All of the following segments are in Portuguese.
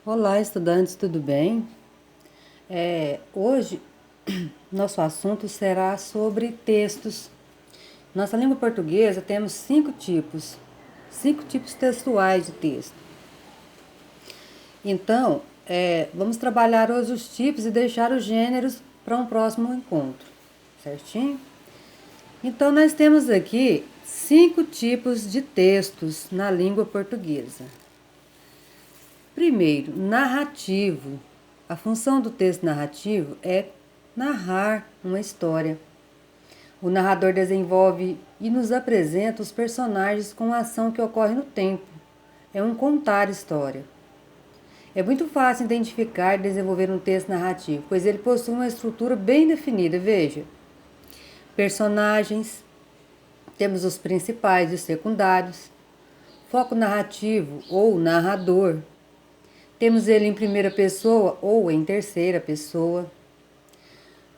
Olá, estudantes, tudo bem? Hoje, nosso assunto será sobre textos. Nossa língua portuguesa temos cinco tipos textuais de texto. Então, vamos trabalhar hoje os tipos e deixar os gêneros para um próximo encontro, certinho? Então, nós temos aqui cinco tipos de textos na língua portuguesa. Primeiro, narrativo. A função do texto narrativo é narrar uma história. O narrador desenvolve e nos apresenta os personagens com a ação que ocorre no tempo. É um contar história. É muito fácil identificar e desenvolver um texto narrativo, pois ele possui uma estrutura bem definida. Veja, personagens, temos os principais e os secundários, foco narrativo ou narrador. Temos ele em primeira pessoa ou em terceira pessoa.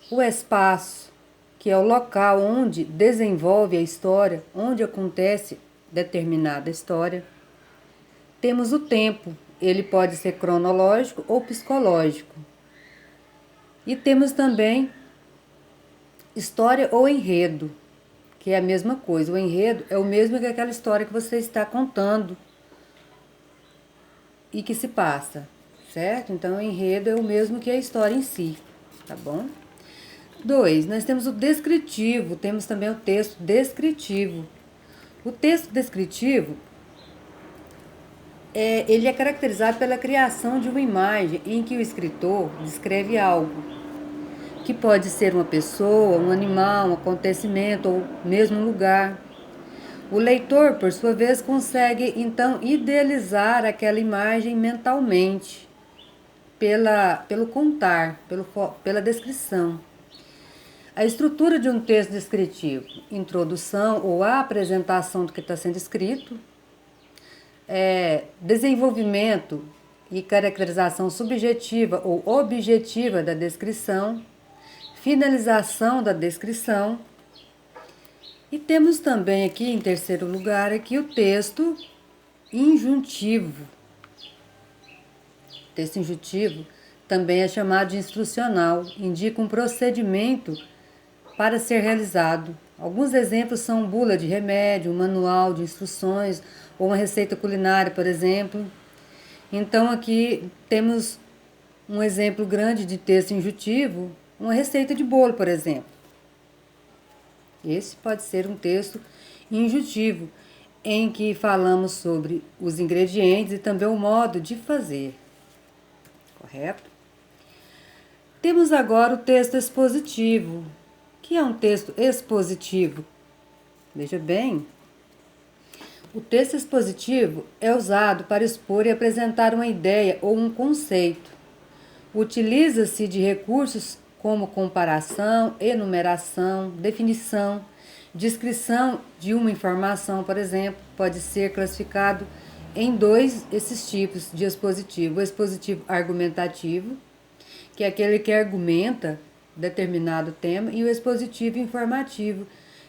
O espaço, que é o local onde desenvolve a história, onde acontece determinada história. Temos o tempo, ele pode ser cronológico ou psicológico. E temos também história ou enredo, que é a mesma coisa. O enredo é o mesmo que aquela história que você está contando e que se passa, certo? Então, o enredo é o mesmo que a história em si, tá bom? 2. Nós temos o descritivo, temos também o texto descritivo. O texto descritivo, ele é caracterizado pela criação de uma imagem em que o escritor descreve algo, que pode ser uma pessoa, um animal, um acontecimento ou mesmo um lugar. O leitor, por sua vez, consegue então idealizar aquela imagem mentalmente, pelo contar, pela descrição. A estrutura de um texto descritivo, introdução ou a apresentação do que está sendo escrito, desenvolvimento e caracterização subjetiva ou objetiva da descrição, finalização da descrição. E temos também aqui, em terceiro lugar, aqui o texto injuntivo. O texto injuntivo também é chamado de instrucional, indica um procedimento para ser realizado. Alguns exemplos são bula de remédio, um manual de instruções ou uma receita culinária, por exemplo. Então, aqui temos um exemplo grande de texto injuntivo, uma receita de bolo, por exemplo. Esse pode ser um texto injuntivo, em que falamos sobre os ingredientes e também o modo de fazer. Correto? Temos agora o texto expositivo. O que é um texto expositivo? Veja bem, o texto expositivo é usado para expor e apresentar uma ideia ou um conceito. Utiliza-se de recursos como comparação, enumeração, definição, descrição de uma informação, por exemplo, pode ser classificado em dois esses tipos de expositivo. O expositivo argumentativo, que é aquele que argumenta determinado tema, e o expositivo informativo,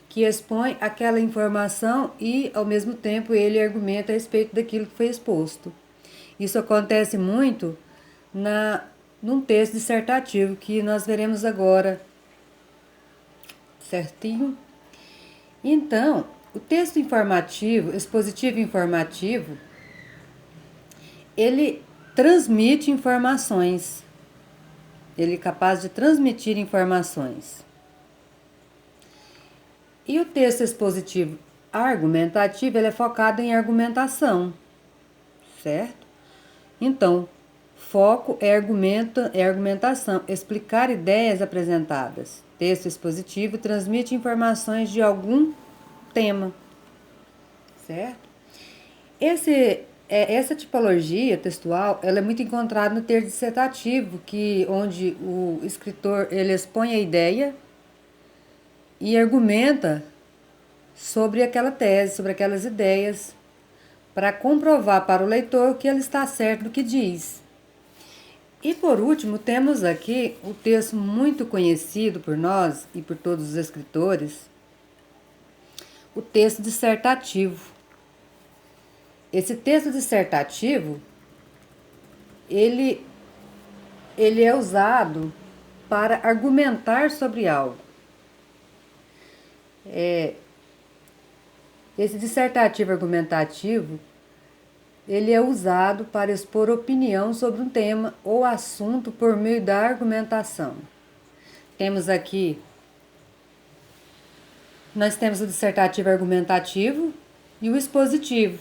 que expõe aquela informação e, ao mesmo tempo, ele argumenta a respeito daquilo que foi exposto. Isso acontece muito num texto dissertativo, que nós veremos agora, certinho? Então, o texto informativo, expositivo informativo, ele transmite informações. Ele é capaz de transmitir informações. E o texto expositivo argumentativo, ele é focado em argumentação, certo? Então, foco é argumentação, explicar ideias apresentadas. Texto expositivo transmite informações de algum tema, certo? Essa tipologia textual, ela é muito encontrada no texto dissertativo, onde o escritor ele expõe a ideia e argumenta sobre aquela tese, sobre aquelas ideias, para comprovar para o leitor que ele está certo do que diz. E por último, temos aqui o texto muito conhecido por nós e por todos os escritores, o texto dissertativo. Esse texto dissertativo, ele, ele é usado para argumentar sobre algo. Esse dissertativo argumentativo, ele é usado para expor opinião sobre um tema ou assunto por meio da argumentação. Nós temos o dissertativo argumentativo e o expositivo,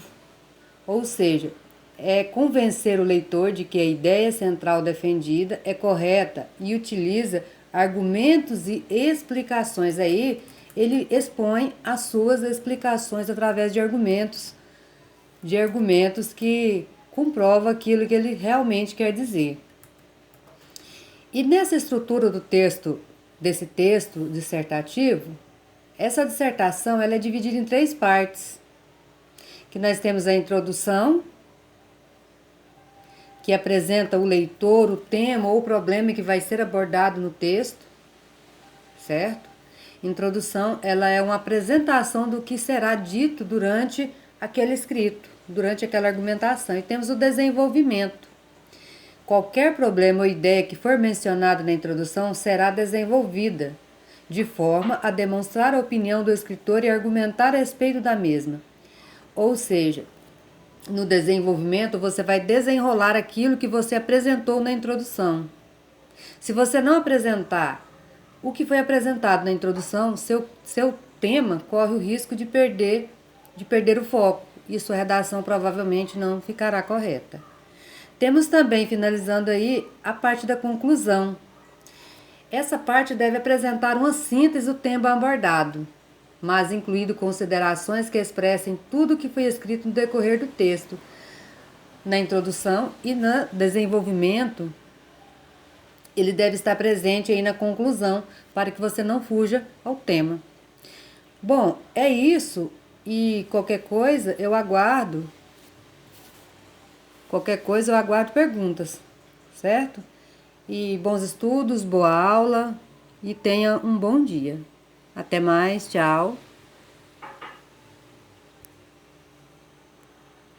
ou seja, é convencer o leitor de que a ideia central defendida é correta e utiliza argumentos e explicações. Aí ele expõe as suas explicações através de argumentos que comprovam aquilo que ele realmente quer dizer. E nessa estrutura desse texto dissertativo, essa dissertação ela é dividida em 3 partes, que nós temos a introdução, que apresenta o leitor, o tema ou o problema que vai ser abordado no texto, certo? Introdução, ela é uma apresentação do que será dito durante aquele escrito, durante aquela argumentação. E temos o desenvolvimento. Qualquer problema ou ideia que for mencionado na introdução será desenvolvida, de forma a demonstrar a opinião do escritor e argumentar a respeito da mesma. Ou seja, no desenvolvimento você vai desenrolar aquilo que você apresentou na introdução. Se você não apresentar o que foi apresentado na introdução, seu tema corre o risco de perder o foco e sua redação provavelmente não ficará correta. Temos também, finalizando aí, a parte da conclusão. Essa parte deve apresentar uma síntese do tema abordado, mas incluindo considerações que expressem tudo o que foi escrito no decorrer do texto, na introdução e no desenvolvimento. Ele deve estar presente aí na conclusão, para que você não fuja ao tema. Bom, é isso, e qualquer coisa eu aguardo perguntas, certo? E bons estudos, boa aula e tenha um bom dia. Até mais, tchau.